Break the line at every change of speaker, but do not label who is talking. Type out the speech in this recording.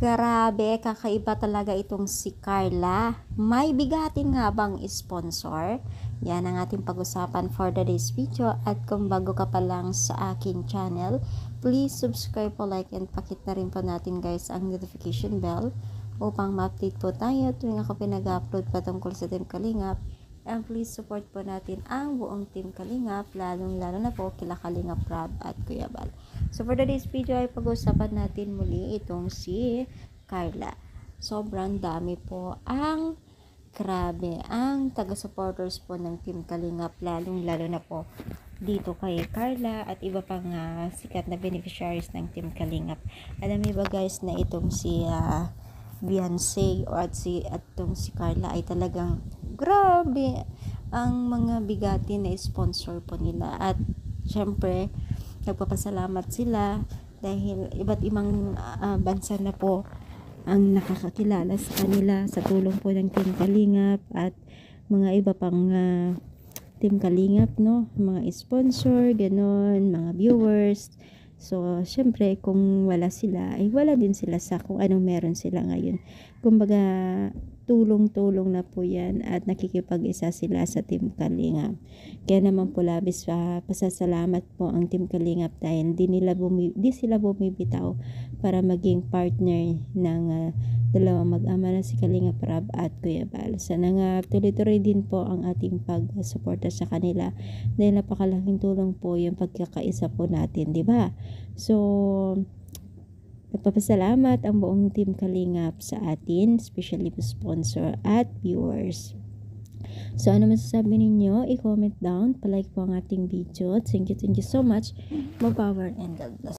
Grabe, kakaiba talaga itong si Carla. May bigatin nga bang sponsor? Yan ang ating pag-usapan for today's video. At kung bago ka pa lang sa aking channel, please subscribe po, like, and pakit na rin po natin guys ang notification bell upang ma-update po tayo tuwing ako pinag-upload patungkol sa Team Kalingap. And please support po natin ang buong Team Kalingap, lalong-lalo na po kila Kalingap Rab at Kuya Bal. So for today's video ay pag-usapan natin muli itong si Carla. Sobrang dami po grabe ang taga-supporters po ng Team Kalingap, lalong-lalo na po dito kay Carla at iba pang sikat na beneficiaries ng Team Kalingap. Alam niyo ba guys na itong si Beyonce at itong si Carla ay talagang grabe ang mga bigatin na sponsor po nila. At syempre nagpapasalamat sila dahil iba't ibang bansa na po ang nakakakilala sa kanila sa tulong po ng Team Kalingap at mga iba pang Team Kalingap, no, mga sponsor, ganon, mga viewers. So, syempre, kung wala sila, ay wala din sila sa kung anong meron sila ngayon. Kumbaga, tulong-tulong na po yan at nakikipag-isa sila sa Team Kalingap. Kaya naman po labis pasasalamat po ang Team Kalingap dahil di sila bumibitaw para maging partner ng dalawang mag-ama na si Kalingap Rab at Kuya Bal. Sana nga tuloy-tuloy din po ang ating pag-suporta sa kanila dahil napakalaking tulong po yung pagkakaisa po natin, di ba? So, nagpapasalamat ang buong Team Kalingap sa atin, especially po sponsor at viewers. So, ano masasabi ninyo? I-comment down, palike po ang ating video. Thank you so much. More power and God bless.